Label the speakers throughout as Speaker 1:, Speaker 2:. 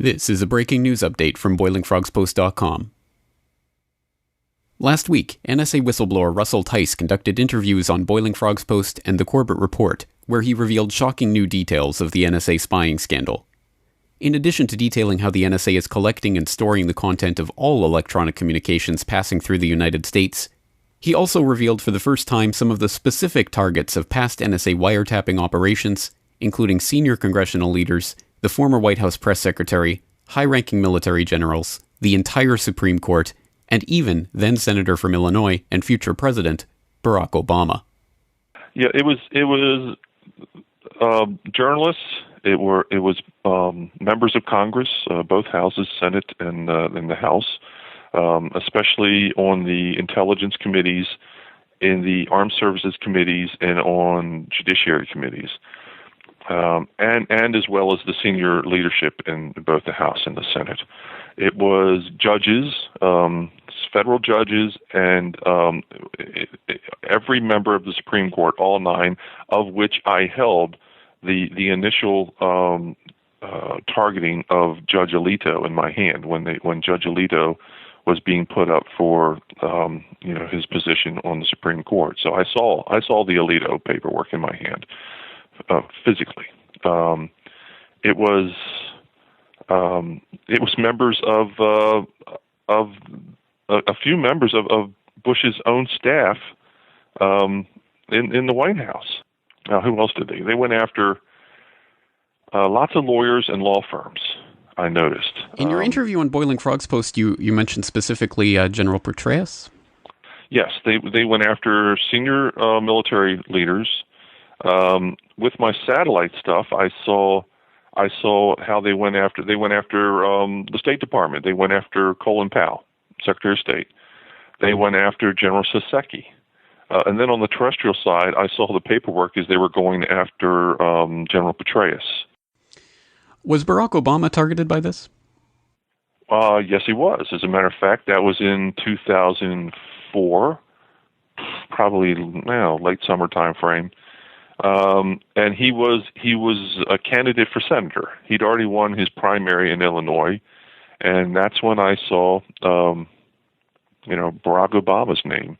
Speaker 1: This is a breaking news update from BoilingFrogsPost.com. Last week, NSA whistleblower Russell Tice conducted interviews on Boiling Frogs Post and the Corbett Report, where he revealed shocking new details of the NSA spying scandal. In addition to detailing how the NSA is collecting and storing the content of all electronic communications passing through the United States, he also revealed for the first time some of the specific targets of past NSA wiretapping operations, including senior congressional leaders, the former White House press secretary, high-ranking military generals, the entire Supreme Court, and even then-Senator from Illinois and future President Barack Obama.
Speaker 2: Yeah, it was journalists. It was members of Congress, both houses, Senate and the House, especially on the intelligence committees, in the armed services committees, and on judiciary committees, and as well as the senior leadership in both the House and the Senate. It was judges, federal judges, and every member of the Supreme Court, all 9, of which I held the initial targeting of Judge Alito in my hand when Judge Alito was being put up for his position on the Supreme Court. So I saw the Alito paperwork in my hand physically. It was members of a few members of Bush's own staff in the White House. Who else did they? They went after lots of lawyers and law firms, I noticed.
Speaker 1: In your interview on Boiling Frogs Post, you mentioned specifically General Petraeus? Yes,
Speaker 2: they went after senior military leaders. With my satellite stuff, I saw how they went after the State Department. They went after Colin Powell, Secretary of State. They went after General Saseki. And then on the terrestrial side, I saw the paperwork as they were going after General Petraeus.
Speaker 1: Was Barack Obama targeted by this?
Speaker 2: Yes, he was. As a matter of fact, that was in 2004, probably late summer time frame. And he was a candidate for senator. He'd already won his primary in Illinois, and that's when I saw, Barack Obama's name.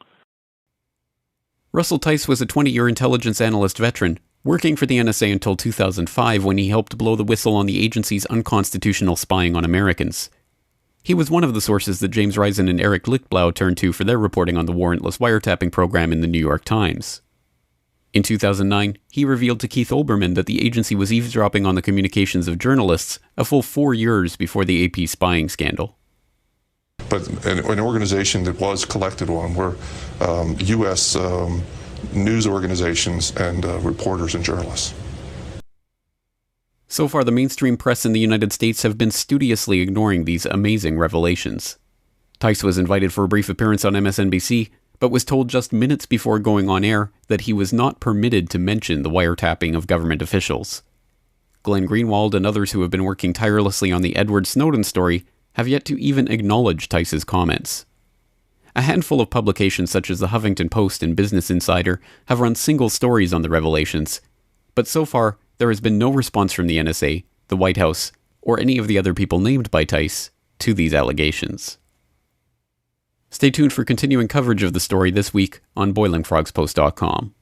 Speaker 1: Russell Tice was a 20-year intelligence analyst veteran, working for the NSA until 2005 when he helped blow the whistle on the agency's unconstitutional spying on Americans. He was one of the sources that James Risen and Eric Lichtblau turned to for their reporting on the warrantless wiretapping program in the New York Times. In 2009, he revealed to Keith Olbermann that the agency was eavesdropping on the communications of journalists a full 4 years before the AP spying scandal.
Speaker 3: But an organization that was collected on were U.S. News organizations and reporters and journalists.
Speaker 1: So far, the mainstream press in the United States have been studiously ignoring these amazing revelations. Tice was invited for a brief appearance on MSNBC, but was told just minutes before going on air that he was not permitted to mention the wiretapping of government officials. Glenn Greenwald and others who have been working tirelessly on the Edward Snowden story have yet to even acknowledge Tice's comments. A handful of publications such as the Huffington Post and Business Insider have run single stories on the revelations, but so far there has been no response from the NSA, the White House, or any of the other people named by Tice to these allegations. Stay tuned for continuing coverage of the story this week on BoilingFrogsPost.com.